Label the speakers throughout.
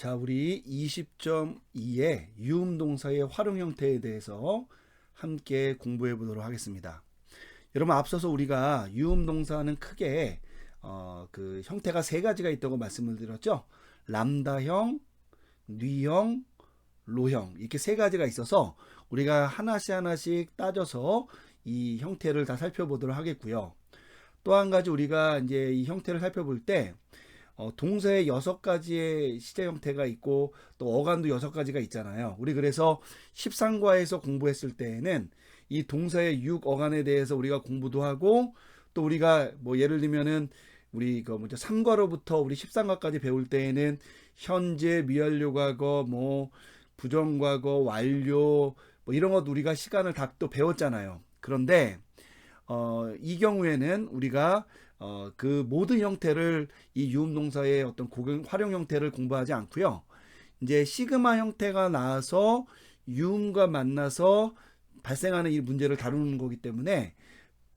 Speaker 1: 자, 우리 20.2의 유음동사의 활용 형태에 대해서 함께 공부해 보도록 하겠습니다. 여러분, 앞서서 우리가 유음동사는 크게 그 형태가 세 가지가 있다고 말씀을 드렸죠. 람다형, 뉘형, 로형, 이렇게 세 가지가 있어서 우리가 하나씩 따져서 이 형태를 다 살펴보도록 하겠고요. 또 한 가지 우리가 이제 이 형태를 살펴볼 때 동사의 6가지의 시제 형태가 있고 또 어간도 6가지가 있잖아요. 우리 그래서 13과에서 공부했을 때에는 이 동사의 6어간에 대해서 우리가 공부도 하고, 또 우리가 뭐 예를 들면은 우리 그 먼저 3과로부터 우리 13과까지 배울 때에는 현재, 미완료 과거, 뭐 부정과거, 완료, 뭐 이런 것 우리가 시간을 다 또 배웠잖아요. 그런데 이 경우에는 우리가 그 모든 형태를 이 유음동사의 어떤 활용 형태를 공부하지 않고요. 이제 시그마 형태가 나와서 유음과 만나서 발생하는 이 문제를 다루는 거기 때문에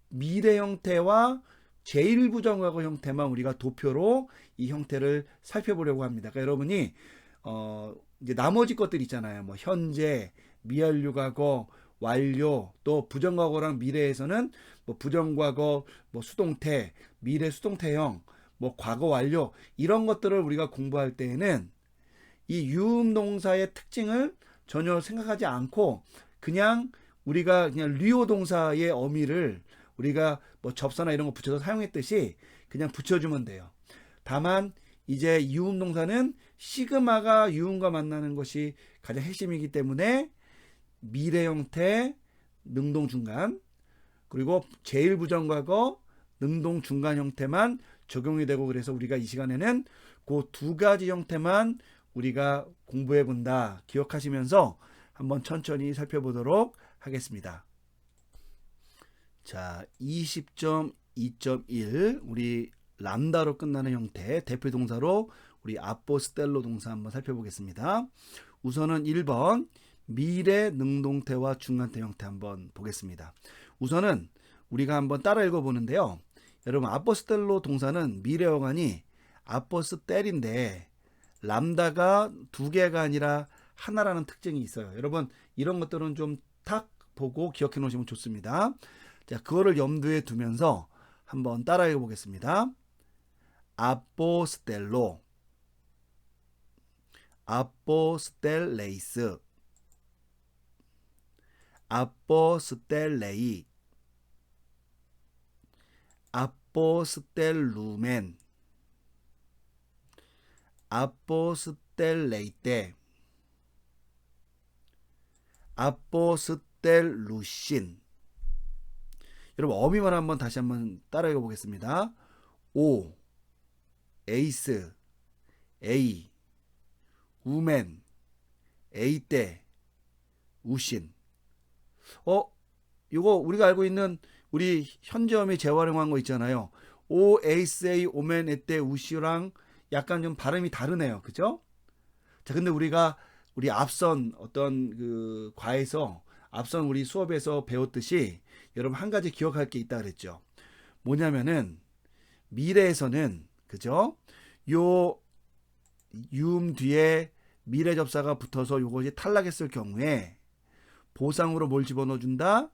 Speaker 1: 미래 형태와 제1부정과거 형태만 우리가 도표로 이 형태를 살펴보려고 합니다. 그러니까 여러분이 이제 나머지 것들 있잖아요. 뭐 현재, 미완료 과거, 완료, 또 부정과거랑 미래에서는 뭐 부정과거, 뭐 수동태, 미래 수동태형, 뭐 과거 완료, 이런 것들을 우리가 공부할 때에는 이 유음동사의 특징을 전혀 생각하지 않고 그냥 우리가 그냥 리오 동사의 어미를 우리가 뭐 접사나 이런 거 붙여서 사용했듯이 그냥 붙여주면 돼요. 다만 이제 유음동사는 시그마가 유음과 만나는 것이 가장 핵심이기 때문에 미래 형태, 능동 중간, 그리고 제1부정과거, 능동 중간 형태만 적용이 되고, 그래서 우리가 이 시간에는 그 두 가지 형태만 우리가 공부해 본다 기억하시면서 한번 천천히 살펴보도록 하겠습니다. 자, 20.2.1 우리 람다로 끝나는 형태 대표 동사로 우리 아포스텔로 동사 한번 살펴보겠습니다. 우선은 1번 미래 능동태와 중간태 형태 한번 보겠습니다. 우선은 우리가 한번 따라 읽어보는데요. 여러분, 아포스텔로 동사는 미래 어간이 아포스텔인데 람다가 두 개가 아니라 하나라는 특징이 있어요. 여러분, 이런 것들은 좀 탁 보고 기억해 놓으시면 좋습니다. 자, 그거를 염두에 두면서 한번 따라 읽어보겠습니다. 아포스텔로, 아포스텔레이스, 아포스텔레이, 아포스텔루멘, 아포스텔레이테, 아포스텔루신. 여러분, 어미만 한번 다시 한번 따라 읽어보겠습니다. 오, 에이스, 에이, 우멘, 에이테, 우신. 이거 우리가 알고 있는 우리 현재어미 재활용한 거 있잖아요. 오, 에이스, 에이, 오멘, 에테, 우시랑 약간 좀 발음이 다르네요. 그죠? 자, 근데 우리 앞선 어떤 그 과에서 앞선 우리 수업에서 배웠듯이 여러분 한 가지 기억할 게 있다 그랬죠. 뭐냐면은 미래에서는, 그죠? 요 유음 뒤에 미래 접사가 붙어서 요것이 탈락했을 경우에 보상으로 뭘 집어넣어준다?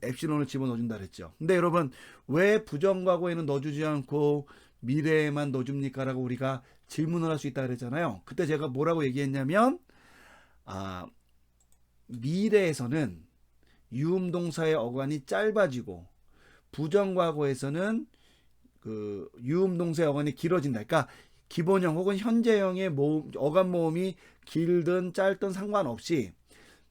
Speaker 1: 엡실론을 집어넣어준다 그랬죠. 근데 여러분, 왜 부정과거에는 넣어주지 않고 미래에만 넣어줍니까? 라고 우리가 질문을 할 수 있다 그랬잖아요. 그때 제가 뭐라고 얘기했냐면, 미래에서는 유음동사의 어간이 짧아지고 부정과거에서는 그 유음동사의 어간이 길어진다. 그러니까 기본형 혹은 현재형의 어간 모음이 길든 짧든 상관없이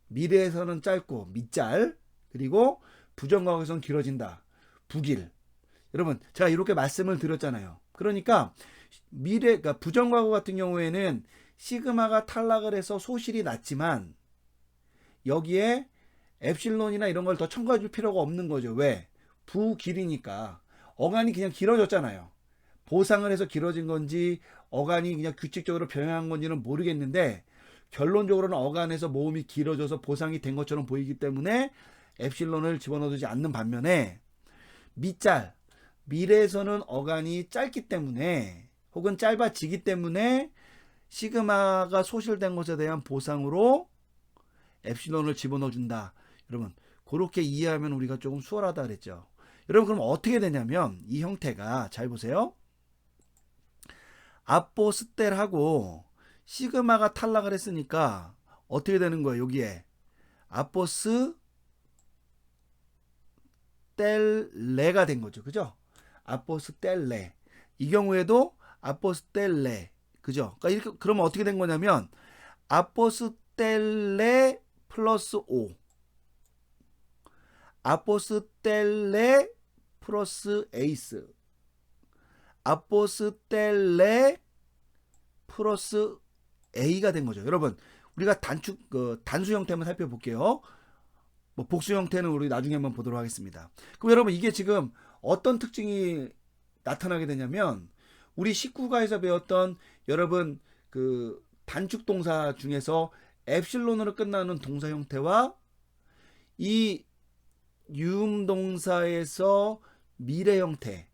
Speaker 1: 미래에서는 짧고 미짤, 그리고 부정과거에서는 길어진다, 부길. 여러분, 제가 이렇게 말씀을 드렸잖아요. 그러니까 그러니까 부정과거 같은 경우에는 시그마가 탈락을 해서 소실이 낮지만 여기에 엡실론이나 이런 걸 더 첨가해 줄 필요가 없는 거죠. 왜? 부길이니까. 어간이 그냥 길어졌잖아요. 보상을 해서 길어진 건지 어간이 그냥 규칙적으로 병행한 건지는 모르겠는데 결론적으로는 어간에서 모음이 길어져서 보상이 된 것처럼 보이기 때문에 엡실론을 집어넣지 않는 반면에 미짤, 미래에서는 어간이 짧기 때문에 혹은 짧아지기 때문에 시그마가 소실된 것에 대한 보상으로 엡실론을 집어넣어 준다. 여러분 그렇게 이해하면 우리가 조금 수월하다 그랬죠. 여러분 그럼 어떻게 되냐면 이 형태가 잘 보세요. 아포스텔하고 시그마가 탈락을 했으니까 어떻게 되는 거예요? 여기에 아포스텔레가 된 거죠. 그죠? 아포스텔레. 이 경우에도 아포스텔레. 그죠? 그러니까 이렇게 그러면 어떻게 된 거냐면 아포스텔레 플러스 5. 아포스텔레 플러스 에이스. 아포스텔레 플러스 A가 된 거죠. 여러분 우리가 단수 형태 한번 살펴볼게요. 뭐 복수 형태는 우리 나중에 한번 보도록 하겠습니다. 그럼 여러분 이게 지금 어떤 특징이 나타나게 되냐면 우리 19과에서 배웠던 여러분 그 단축 동사 중에서 엡실론으로 끝나는 동사 형태와 이 유음 동사에서 미래 형태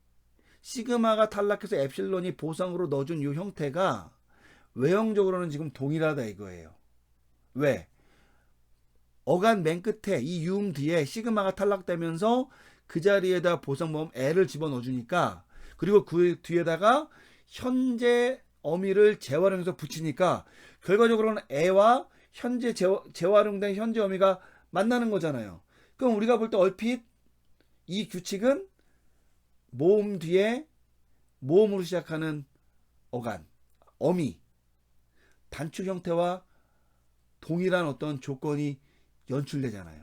Speaker 1: 시그마가 탈락해서 엡실론이 보상으로 넣어준 이 형태가 외형적으로는 지금 동일하다 이거예요. 왜? 어간 맨 끝에 이 유음 뒤에 시그마가 탈락되면서 그 자리에다 보상모음 L을 집어넣어 주니까 그리고 그 뒤에다가 현재 어미를 재활용해서 붙이니까 결과적으로는 애와 현재 재활용된 현재 어미가 만나는 거잖아요. 그럼 우리가 볼 때 얼핏 이 규칙은 모음 뒤에 모음으로 시작하는 어간, 어미, 단축 형태와 동일한 어떤 조건이 연출되잖아요.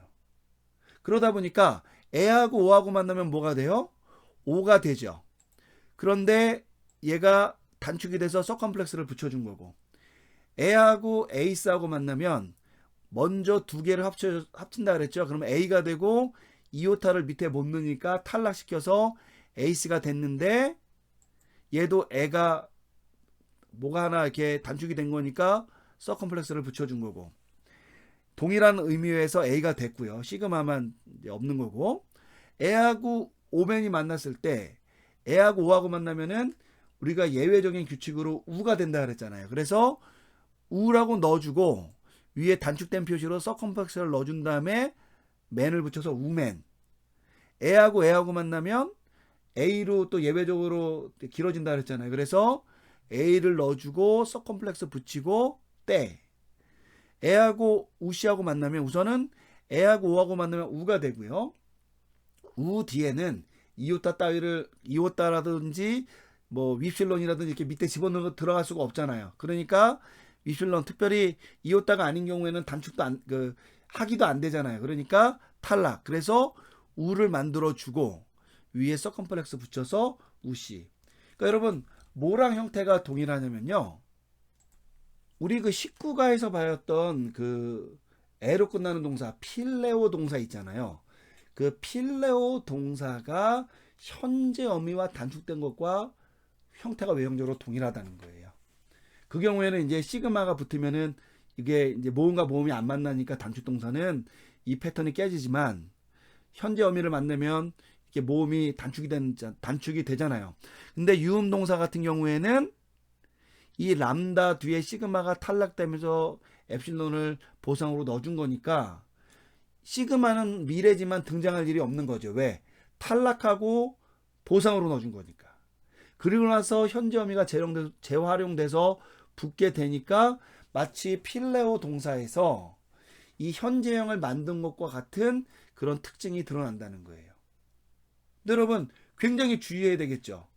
Speaker 1: 그러다 보니까 애하고 오하고 만나면 뭐가 돼요? 오가 되죠. 그런데 얘가 단축이 돼서 서컴플렉스를 붙여준 거고 애하고 에이스하고 만나면 먼저 두 개를 합친다 그랬죠. 그러면 A가 되고 이오타를 밑에 못 넣으니까 탈락시켜서 에이스가 됐는데 얘도 애가 뭐가 하나 이렇게 단축이 된 거니까 서컴플렉스를 붙여준 거고 동일한 의미에서 A가 됐고요. 시그마만 없는 거고 애하고 오맨이 만났을 때 애하고 오하고 만나면은 우리가 예외적인 규칙으로 우가 된다 그랬잖아요. 그래서 우라고 넣어주고 위에 단축된 표시로 서컴플렉스를 넣어준 다음에 맨을 붙여서 우맨. 애하고 애하고 만나면 A로 또 예외적으로 길어진다 그랬잖아요. 그래서 A를 넣어주고 서컴플렉스 붙이고 때. 애하고 우씨하고 만나면 우선은 애하고 오하고 만나면 우가 되고요. 우 뒤에는 이오타라든지 뭐 윕실론이라든지 이렇게 밑에 집어넣는 거 들어갈 수가 없잖아요. 그러니까 윕실론 특별히 이오타가 아닌 경우에는 단축도 하기도 안 되잖아요. 그러니까 탈락. 그래서 우를 만들어 주고 위에 서컴플렉스 붙여서 우씨. 그러니까 여러분 뭐랑 형태가 동일하냐면요. 우리 그 19가에서 배웠던 그 에로 끝나는 동사 필레오 동사 있잖아요. 그 필레오 동사가 현재 어미와 단축된 것과 형태가 외형적으로 동일하다는 거예요. 그 경우에는 이제 시그마가 붙으면은 이게 이제 모음과 모음이 안 만나니까 단축 동사는 이 패턴이 깨지지만 현재 어미를 만나면 이게 모음이 단축이 되잖아요. 근데 유음 동사 같은 경우에는 이 람다 뒤에 시그마가 탈락되면서 엡실론을 보상으로 넣어준 거니까 시그마는 미래지만 등장할 일이 없는 거죠. 왜? 탈락하고 보상으로 넣어준 거니까. 그리고 나서 현재 어미가 재활용돼서 붙게 되니까 마치 필레오 동사에서 이 현재형을 만든 것과 같은 그런 특징이 드러난다는 거예요. 근데 여러분 굉장히 주의해야 되겠죠.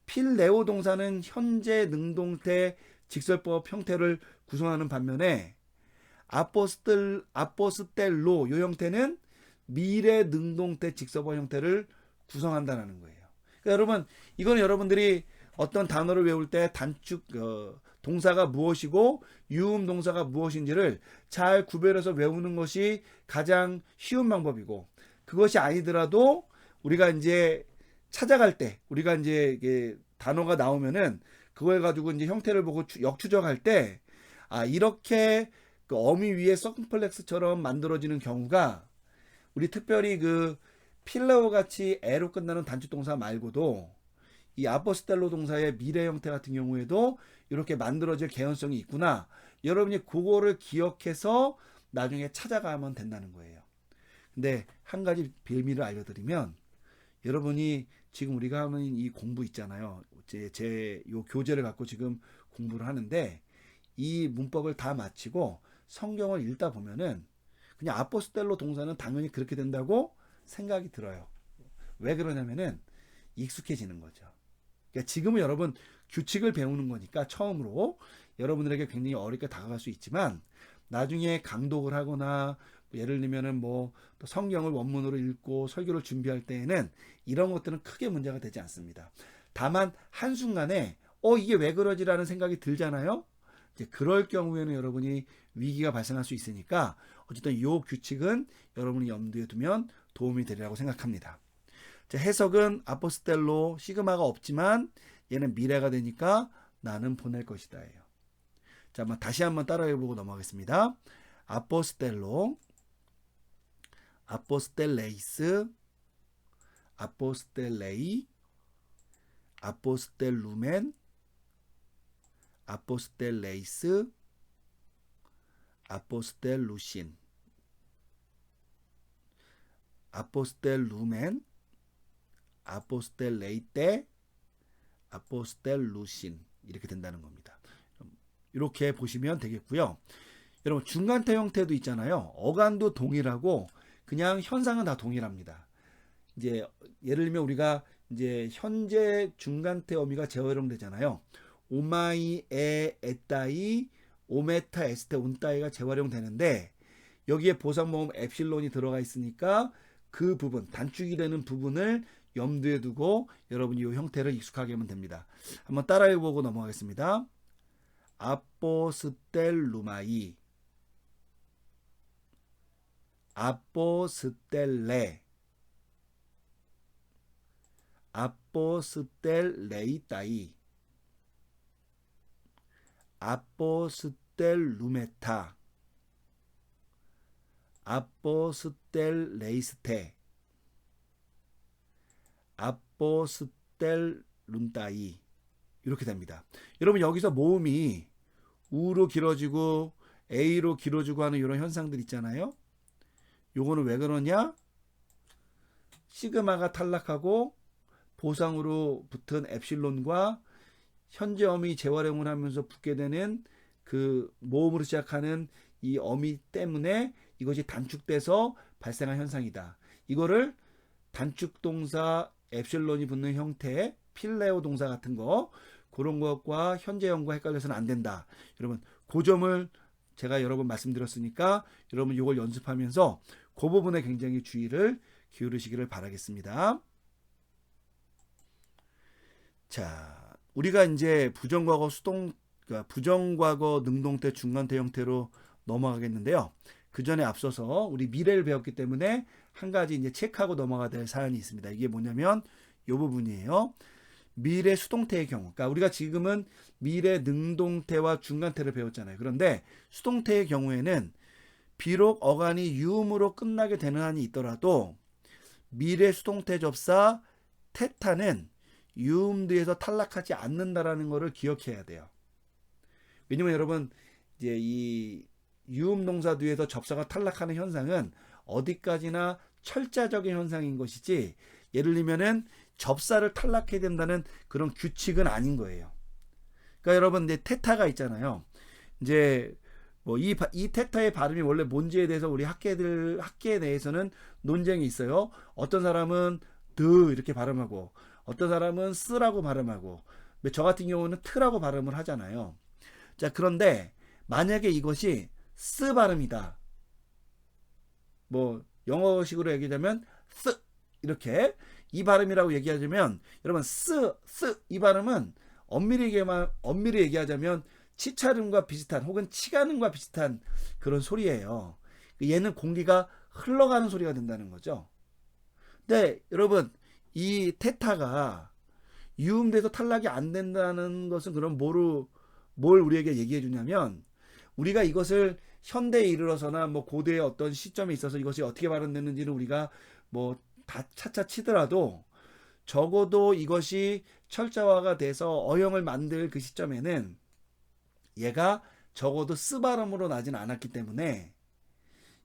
Speaker 1: 필레오 동사는 현재 능동태 직설법 형태를 구성하는 반면에 아포스텔로 이 형태는 미래 능동태 직설법 형태를 구성한다는 거예요. 그러니까 여러분 이거는 여러분들이 어떤 단어를 외울 때 단축 동사가 무엇이고 유음 동사가 무엇인지를 잘 구별해서 외우는 것이 가장 쉬운 방법이고 그것이 아니더라도 우리가 이제 찾아갈 때 우리가 이제 이게 단어가 나오면은 그걸 가지고 이제 형태를 보고 역추적할 때 이렇게 그 어미 위에 서컴플렉스처럼 만들어지는 경우가 우리 특별히 그 필레오 같이 에로 끝나는 단축 동사 말고도 이 아포스텔로 동사의 미래 형태 같은 경우에도 이렇게 만들어질 개연성이 있구나. 여러분이 그거를 기억해서 나중에 찾아가면 된다는 거예요. 근데 한 가지 비밀을 알려드리면, 여러분이 지금 우리가 하는 이 공부 있잖아요. 제 요 교재를 갖고 지금 공부를 하는데, 이 문법을 다 마치고 성경을 읽다 보면은 그냥 아포스텔로 동사는 당연히 그렇게 된다고 생각이 들어요. 왜 그러냐면은 익숙해지는 거죠. 그러니까 지금은 여러분 규칙을 배우는 거니까 처음으로 여러분들에게 굉장히 어렵게 다가갈 수 있지만, 나중에 강독을 하거나 예를 들면은 뭐 또 성경을 원문으로 읽고 설교를 준비할 때에는 이런 것들은 크게 문제가 되지 않습니다. 다만 한순간에 이게 왜 그러지라는 생각이 들잖아요. 이제 그럴 경우에는 여러분이 위기가 발생할 수 있으니까 어쨌든 이 규칙은 여러분이 염두에 두면 도움이 되리라고 생각합니다. 자, 해석은 아포스텔로 시그마가 없지만 얘는 미래가 되니까 나는 보낼 것이다예요. 자, 다시 한번 따라해보고 넘어가겠습니다. 아포스텔로, 아포스텔레이스, 아포스텔레이, 아포스텔루멘, 아포스텔레이스, 아포스텔루신, 아포스텔루멘, 아포스텔레이테, 아포스텔루신, 이렇게 된다는 겁니다. 이렇게 보시면 되겠고요. 여러분 중간태 형태도 있잖아요. 어간도 동일하고 그냥 현상은 다 동일합니다. 이제 예를 들면 우리가 이제 현재 중간태 어미가 재활용되잖아요. 오마이 에 에따이 오메타 에스테 온따이가 재활용되는데, 여기에 보상모음 엡실론이 들어가 있으니까 그 부분, 단축이 되는 부분을 염두에 두고 여러분이 이 형태를 익숙하게 하면 됩니다. 한번 따라해보고 넘어가겠습니다. 아포스텔루마이, 아포스텔레, 아포스텔레이따이, 아포스텔루메타, 아포스텔레이스테, 아포스텔룬따이, 이렇게 됩니다. 여러분 여기서 모음이 우로 길어지고 A로 길어지고 하는 이런 현상들 있잖아요. 요거는 왜 그러냐? 시그마가 탈락하고 보상으로 붙은 엡실론과 현재 어미 재활용을 하면서 붙게 되는 그 모음으로 시작하는 이 어미 때문에 이것이 단축돼서 발생한 현상이다. 이거를 단축동사 엡실론이 붙는 형태의 필레오 동사 같은 거, 그런 것과 현재형과 헷갈려서는 안 된다. 여러분 그 점을 제가 여러 번 말씀드렸으니까 여러분 이걸 연습하면서 그 부분에 굉장히 주의를 기울이시기를 바라겠습니다. 자, 우리가 이제 부정과거 부정과거 능동태 중간태 형태로 넘어가겠는데요. 그 전에 앞서서 우리 미래를 배웠기 때문에 한 가지 이제 체크하고 넘어가야 될 사안이 있습니다. 이게 뭐냐면 이 부분이에요. 미래 수동태의 경우, 그러니까 우리가 지금은 미래 능동태와 중간태를 배웠잖아요. 그런데 수동태의 경우에는 비록 어간이 유음으로 끝나게 되는 한이 있더라도 미래 수동태 접사 테타는 유음 뒤에서 탈락하지 않는다라는 것을 기억해야 돼요. 왜냐면 여러분 이제 이 유음 동사 뒤에서 접사가 탈락하는 현상은 어디까지나 철자적인 현상인 것이지, 예를 들면은 접사를 탈락해야 된다는 그런 규칙은 아닌 거예요. 그러니까 여러분 이제 테타가 있잖아요. 이제 뭐 이 테타의 발음이 원래 뭔지에 대해서 우리 학계에 대해서는 논쟁이 있어요. 어떤 사람은 드 이렇게 발음하고 어떤 사람은 쓰라고 발음하고, 저 같은 경우는 트라고 발음을 하잖아요. 자, 그런데 만약에 이것이 쓰 발음이다. 뭐 영어식으로 얘기하자면 쓰 이렇게 이 발음이라고 얘기하자면, 여러분 쓰 이 발음은 엄밀히 얘기하자면 치차름과 비슷한 혹은 치가름과 비슷한 그런 소리예요. 얘는 공기가 흘러가는 소리가 된다는 거죠. 근데 여러분 이 테타가 유음돼서 탈락이 안 된다는 것은 그럼 뭘 우리에게 얘기해 주냐면, 우리가 이것을 현대에 이르러서나 뭐 고대의 어떤 시점에 있어서 이것이 어떻게 발음되는지는 우리가 뭐 다 차차 치더라도 적어도 이것이 철자화가 돼서 어형을 만들 그 시점에는 얘가 적어도 쓰 발음으로 나진 않았기 때문에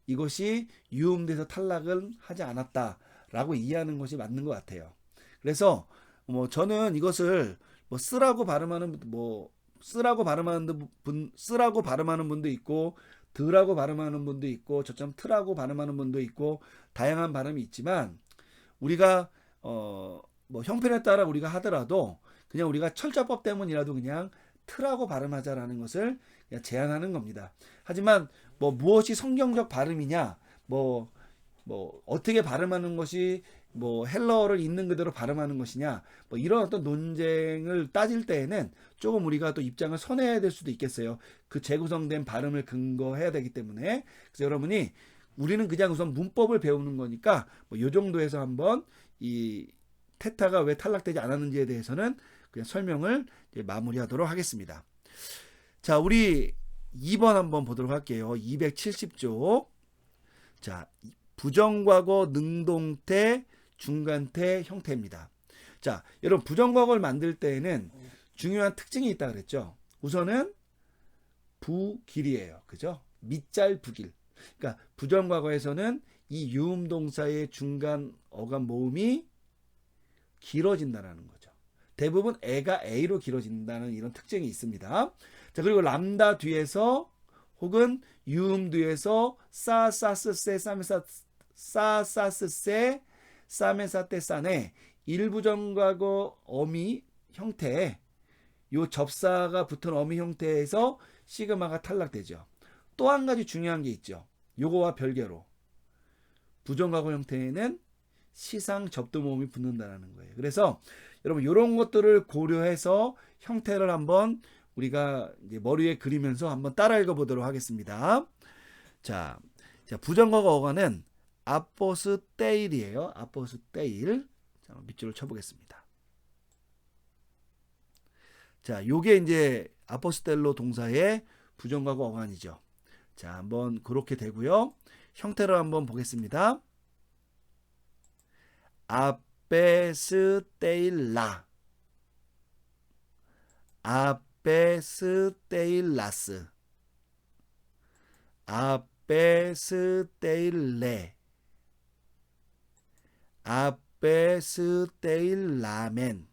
Speaker 1: 이것이 유음돼서 탈락은 하지 않았다라고 이해하는 것이 맞는 것 같아요. 그래서 뭐 저는 이것을 뭐 쓰라고 발음하는 쓰라고 발음하는 분도 있고 드라고 발음하는 분도 있고 저점 트라고 발음하는 분도 있고 다양한 발음이 있지만 우리가 뭐 형편에 따라 우리가 하더라도 그냥 우리가 철자법 때문이라도 그냥 트라고 발음하자라는 것을 그냥 제안하는 겁니다. 하지만 뭐 무엇이 성경적 발음이냐, 뭐 어떻게 발음하는 것이 뭐 헬러어를 있는 그대로 발음하는 것이냐, 뭐 이런 어떤 논쟁을 따질 때에는 조금 우리가 또 입장을 선회해야 될 수도 있겠어요. 그 재구성된 발음을 근거해야 되기 때문에. 그래서 여러분이 우리는 그냥 우선 문법을 배우는 거니까 뭐 요 정도에서 한번 이 테타가 왜 탈락되지 않았는지에 대해서는 그냥 설명을 이제 마무리하도록 하겠습니다. 자, 우리 2번 한번 보도록 할게요. 270쪽. 자, 부정과거 능동태 중간태 형태입니다. 자, 여러분 부정과거를 만들 때에는 중요한 특징이 있다 그랬죠. 우선은 부길이에요. 그죠? 밑잘 부길. 그러니까 부정과거에서는 이 유음동사의 중간 어감 모음이 길어진다는 거죠. 대부분 애가 A로 길어진다는 이런 특징이 있습니다. 자, 그리고 람다 뒤에서 혹은 유음 뒤에서 사사스세 사사스세 사메사테산의 일부정과거 어미 형태, 요 접사가 붙은 어미 형태에서 시그마가 탈락되죠. 또 한 가지 중요한 게 있죠. 요거와 별개로 부정과거 형태에는 시상 접두 모음이 붙는다는 거예요. 그래서 여러분 이런 것들을 고려해서 형태를 한번 우리가 이제 머리에 그리면서 한번 따라 읽어보도록 하겠습니다. 자, 부정과거 어간은 아포스테일이에요. 아포스테일. 자, 밑줄을 쳐보겠습니다. 자, 요게 이제 아포스텔로 동사의 부정과거 어간이죠. 자, 한번 그렇게 되고요. 형태를 한번 보겠습니다. 아페스테일라, 아페스테일라스, 아페스테일레, 아페스테일라멘,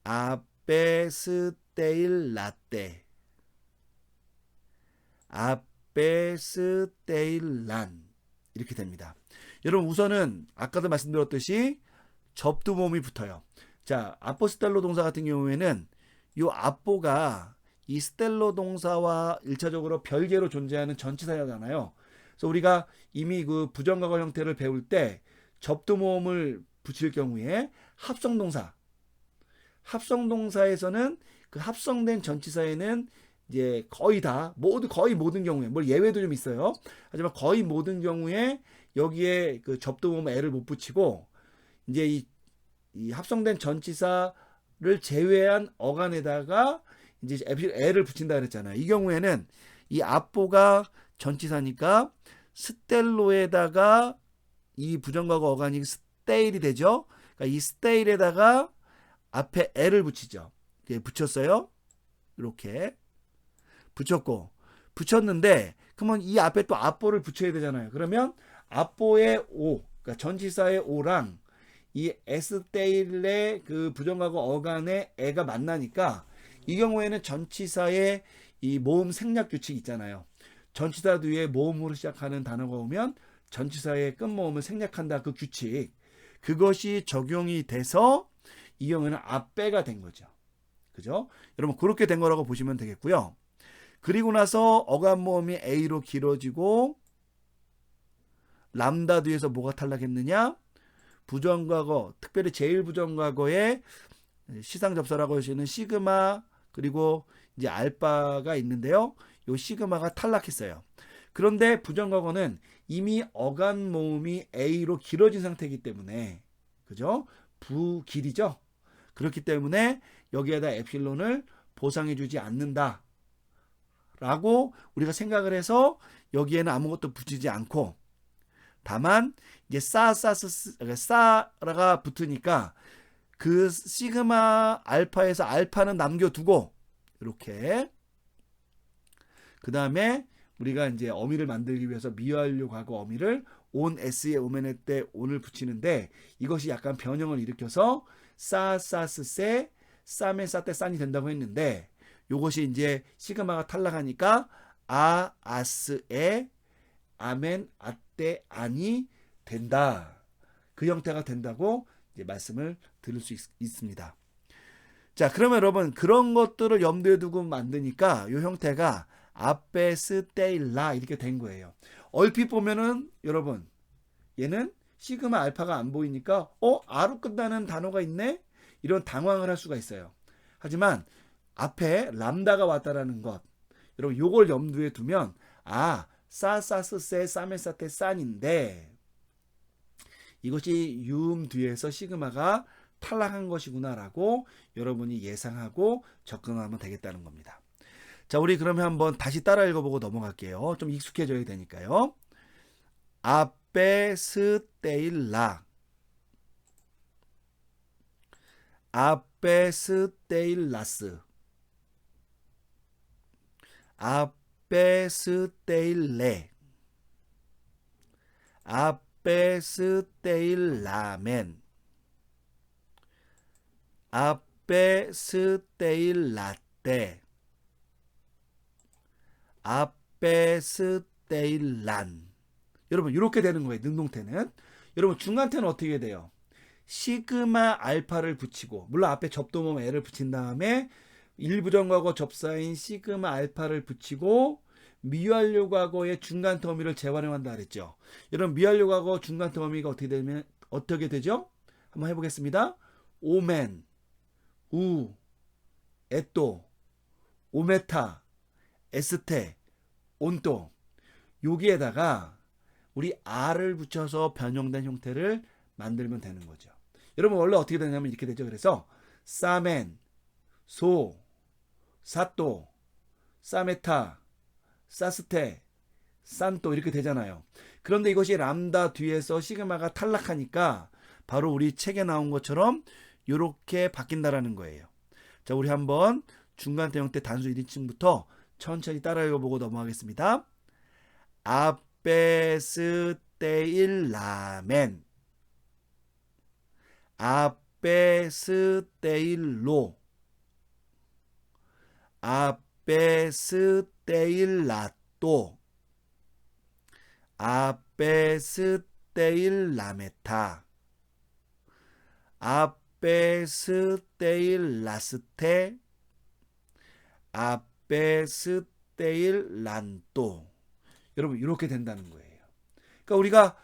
Speaker 1: 아페스테일라떼, 아페스테일란 이렇게 됩니다. 여러분 우선은 아까도 말씀드렸듯이 접두 모음이 붙어요. 자, 아포스텔로 동사 같은 경우에는 이 아포가 이 스텔로 동사와 1차적으로 별개로 존재하는 전치사잖아요. 그래서 우리가 이미 그 부정과거 형태를 배울 때 접두 모음을 붙일 경우에 합성동사에서는 그 합성된 전치사에는 이제 거의 모든 경우에, 뭐 예외도 좀 있어요. 하지만 거의 모든 경우에 여기에 그 접두 모음 애를 못 붙이고 이제 이 합성된 전치사를 제외한 어간에다가 이제 애를 붙인다 그랬잖아요. 이 경우에는 이 아포가 전치사니까 스텔로에다가 이 부정과거 어간이 스테일이 되죠. 그러니까 이 스테일에다가 앞에 애를 붙이죠. 예, 붙였어요. 이렇게 붙였는데 그러면 이 앞에 또 아포를 붙여야 되잖아요. 그러면 아포의 오, 그러니까 전치사의 오랑 이 에스테일의 그 부정과거 어간의 애가 만나니까 이 경우에는 전치사의 이 모음 생략 규칙 있잖아요. 전치사 뒤에 모음으로 시작하는 단어가 오면 전치사의 끝모음을 생략한다. 그 규칙. 그것이 적용이 돼서 이 경우에는 앞배가 된 거죠. 그죠? 여러분 그렇게 된 거라고 보시면 되겠고요. 그리고 나서 어감 모음이 A로 길어지고 람다 뒤에서 뭐가 탈락했느냐? 부정과거, 특별히 제1부정과거에 시상 접사라고 하시는 시그마 그리고 이제 알파가 있는데요. 요 시그마가 탈락했어요. 그런데 부정과거는 이미 어간 모음이 A로 길어진 상태이기 때문에 그죠? 부길이죠. 그렇기 때문에 여기에다 에필론을 보상해 주지 않는다 라고 우리가 생각을 해서 여기에는 아무것도 붙이지 않고 다만 이제 사가 붙으니까 그 시그마 알파에서 알파는 남겨두고 이렇게 그 다음에 우리가 이제 어미를 만들기 위해서 미완료 과거 어미를 온 s에 오면에 때 온을 붙이는데 이것이 약간 변형을 일으켜서 사스세 사메사테 산이 된다고 했는데 요것이 이제 시그마가 탈락하니까 아스에 아멘 아떼 안이 된다. 그 형태가 된다고 이제 말씀을 들을 수 있습니다. 자, 그러면 여러분 그런 것들을 염두에 두고 만드니까 이 형태가 아페스테일라 이렇게 된 거예요. 얼핏 보면은 여러분 얘는 시그마 알파가 안 보이니까 아로 끝나는 단어가 있네? 이런 당황을 할 수가 있어요. 하지만 앞에 람다가 왔다라는 것 여러분 요걸 염두에 두면 사사스세 사메사테 산인데 이것이 유음 뒤에서 시그마가 탈락한 것이구나라고 여러분이 예상하고 접근하면 되겠다는 겁니다. 자, 우리 그러면 한번 다시 따라 읽어보고 넘어갈게요. 좀 익숙해져야 되니까요. 아페스테일라 아페스테일라스 아페스테일레 아페스테일라멘 아페스테일라떼 아페스테일란 여러분 이렇게 되는 거예요. 능동태는 여러분 중간태는 어떻게 돼요? 시그마 알파를 붙이고 물론 앞에 접두모음 L을 붙인 다음에 일부정과거 접사인 시그마 알파를 붙이고 미완료 과거의 중간태 어미를 재활용한다 그랬죠. 여러분 미완료 과거 중간태 어미가 어떻게 되죠? 한번 해보겠습니다. 오멘, 우, 에또, 오메타, 에스테, 온또 여기에다가 우리 R을 붙여서 변형된 형태를 만들면 되는 거죠. 여러분 원래 어떻게 되냐면 이렇게 되죠. 그래서 사멘, 소, 사또, 사메타, 사스테, 산또 이렇게 되잖아요. 그런데 이것이 람다 뒤에서 시그마가 탈락하니까 바로 우리 책에 나온 것처럼 이렇게 바뀐다라는 거예요. 자, 우리 한번 중간태 형태 단수 1인칭부터 천천히 따라 읽어보고 넘어가겠습니다. 아페스테일라멘 아페스테일로 아페스테일라또 아페스테일라메타 아페스테일라스테 아페스테일란또 여러분 이렇게 된다는 거예요. 그러니까 우리가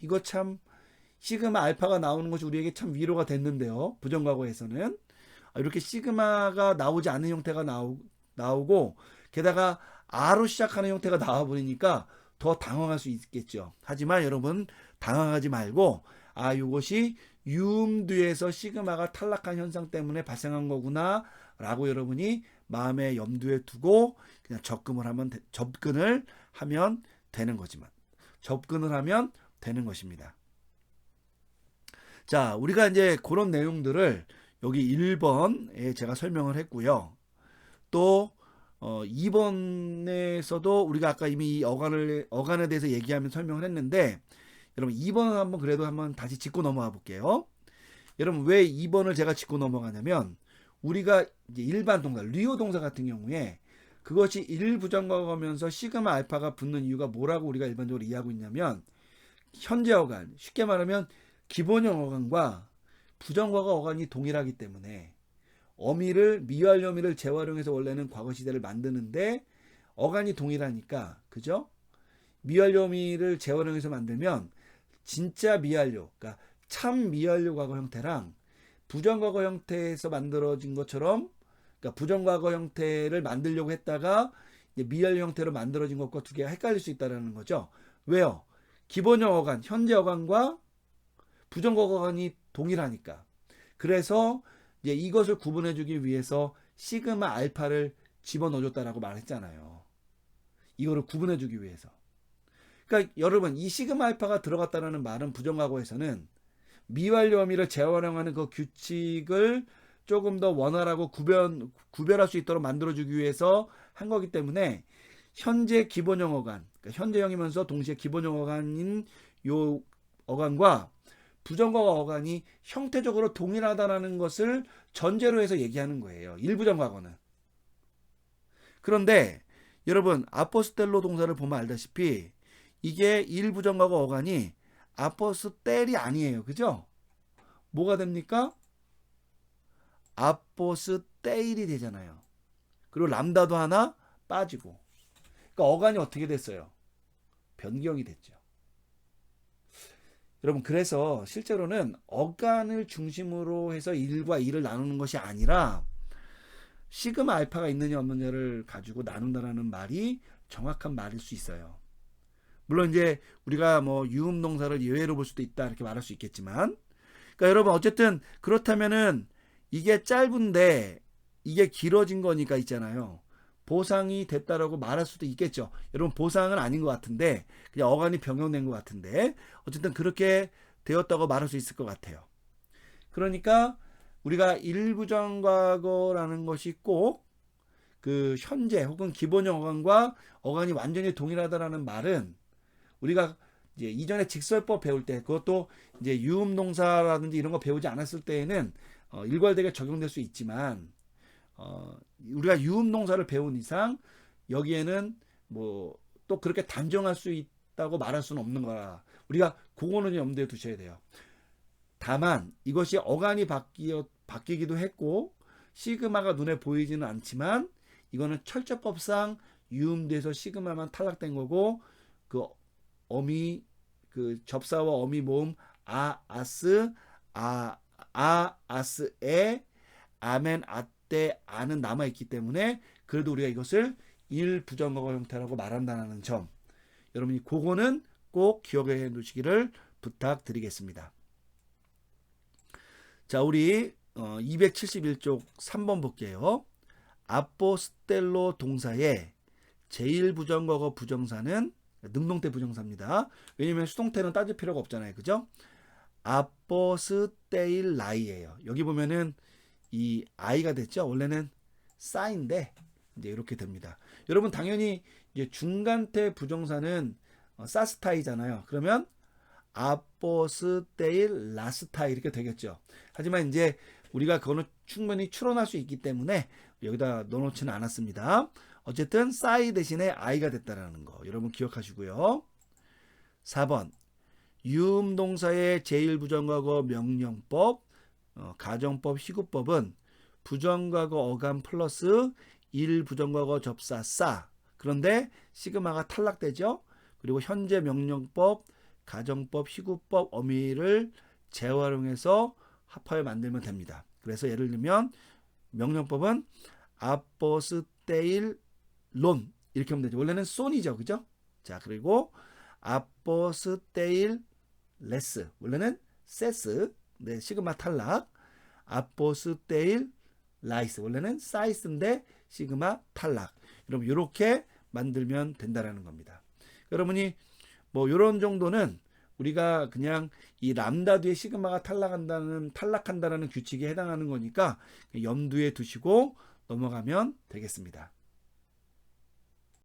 Speaker 1: 이거 참 시그마 알파가 나오는 것이 우리에게 참 위로가 됐는데요. 부정과거에서는 이렇게 시그마가 나오지 않는 형태가 나오고 게다가 R로 시작하는 형태가 나와버리니까 더 당황할 수 있겠죠. 하지만 여러분 당황하지 말고 이것이 유음 뒤에서 시그마가 탈락한 현상 때문에 발생한 거구나 라고 여러분이 마음에 염두에 두고 그냥 접근을 하면 되는 거지만 접근을 하면 되는 것입니다. 자, 우리가 이제 그런 내용들을 여기 1번에 제가 설명을 했고요. 또 2번에서도 우리가 아까 이미 어간에 대해서 얘기하면 설명을 했는데 여러분 2번은 한번 다시 짚고 넘어가 볼게요. 여러분 왜 2번을 제가 짚고 넘어가냐면 우리가 이제 일반 동사, 리오 동사 같은 경우에 그것이 1부정과거면서 시그마 알파가 붙는 이유가 뭐라고 우리가 일반적으로 이해하고 있냐면 현재 어간, 쉽게 말하면 기본형 어간과 부정과거 어간이 동일하기 때문에 미완료 어미를 재활용해서 원래는 과거 시대를 만드는데 어간이 동일하니까 그죠? 미완료 어미를 재활용해서 만들면 진짜 미완료, 그러니까 참 미완료 과거 형태랑 부정과거 형태에서 만들어진 것처럼 그러니까 부정과거 형태를 만들려고 했다가 미완료 형태로 만들어진 것과 두 개가 헷갈릴 수 있다는 거죠. 왜요? 기본형 어간, 현재 어간과 부정과거 어간이 동일하니까. 그래서 이제 이것을 구분해주기 위해서 시그마 알파를 집어넣어줬다라고 말했잖아요. 이거를 구분해주기 위해서. 그러니까 여러분 이 시그마 알파가 들어갔다는 말은 부정과거에서는 미완료 어미를 재활용하는 그 규칙을 조금 더 원활하고 구별할 수 있도록 만들어주기 위해서 한 거기 때문에 현재 기본형 어간, 그러니까 현재형이면서 동시에 기본형 어간인 요 어간과 부정과거 어간이 형태적으로 동일하다는 것을 전제로 해서 얘기하는 거예요. 일부정과거는. 그런데 여러분 아포스텔로 동사를 보면 알다시피 이게 일부정과거 어간이 아포스텔이 아니에요. 그죠? 뭐가 됩니까? 아포스테일이 되잖아요. 그리고 람다도 하나 빠지고. 그러니까 어간이 어떻게 됐어요? 변경이 됐죠. 여러분 그래서 실제로는 어간을 중심으로 해서 1과 2를 나누는 것이 아니라 시그마 알파가 있느냐 없느냐를 가지고 나눈다라는 말이 정확한 말일 수 있어요. 물론 이제 우리가 뭐 유음동사를 예외로 볼 수도 있다 이렇게 말할 수 있겠지만, 그러니까 여러분 어쨌든 그렇다면은 이게 짧은데 이게 길어진 거니까 있잖아요. 보상이 됐다라고 말할 수도 있겠죠. 여러분 보상은 아닌 것 같은데 그냥 어간이 변경된 것 같은데 어쨌든 그렇게 되었다고 말할 수 있을 것 같아요. 그러니까 우리가 일부정과거라는 것이 꼭 그 현재 혹은 기본형 어간과 어간이 완전히 동일하다라는 말은 우리가 이제 이전에 직설법 배울 때 그것도 이제 유음동사라든지 이런 거 배우지 않았을 때에는 일괄되게 적용될 수 있지만 우리가 유음동사를 배운 이상 여기에는 뭐 또 그렇게 단정할 수 있다고 말할 수는 없는 거라 우리가 그거는 염두에 두셔야 돼요. 다만 이것이 어간이 바뀌기도 했고 시그마가 눈에 보이지는 않지만 이거는 철저법상 유음돼서 시그마만 탈락된 거고 그 어미 그 접사와 어미 모음 아스 아스에 아멘 아떼 아는 남아있기 때문에 그래도 우리가 이것을 일부정과거 형태라고 말한다는 점 여러분이 그거는 꼭 기억해 두시기를 부탁드리겠습니다. 자 우리 271쪽 3번 볼게요. 아포스텔로 동사의 제1부정과거 부정사는 능동태 부정사입니다. 왜냐면 수동태는 따질 필요가 없잖아요. 그죠? 아포스테일라이예요. 여기 보면은 이 아이가 됐죠. 원래는 싸인데 이제 이렇게 됩니다. 여러분 당연히 이제 중간태 부정사는 사스타이잖아요. 그러면 아포스테일라스타이 이렇게 되겠죠. 하지만 이제 우리가 그거는 충분히 추론할 수 있기 때문에 여기다 넣어놓지는 않았습니다. 어쨌든 싸이 대신에 아이가 됐다라는 거 여러분 기억하시고요. 4번 유음동사의 제1부정과거 명령법, 가정법, 희구법은 부정과거 어간 플러스 1부정과거 접사 싸 그런데 시그마가 탈락되죠. 그리고 현재 명령법, 가정법, 희구법, 어미를 재활용해서 합하여 만들면 됩니다. 그래서 예를 들면 명령법은 아포스테일 론 이렇게 하면 되죠. 원래는 손이죠. 그죠? 자, 그리고 아포스테일 레스 원래는 세스 네, 시그마 탈락 아포스테일 라이스 원래는 사이스인데 시그마 탈락 여러분 이렇게 만들면 된다라는 겁니다. 여러분이 뭐 이런 정도는 우리가 그냥 이 람다 뒤에 시그마가 탈락한다는 규칙에 해당하는 거니까 염두에 두시고 넘어가면 되겠습니다.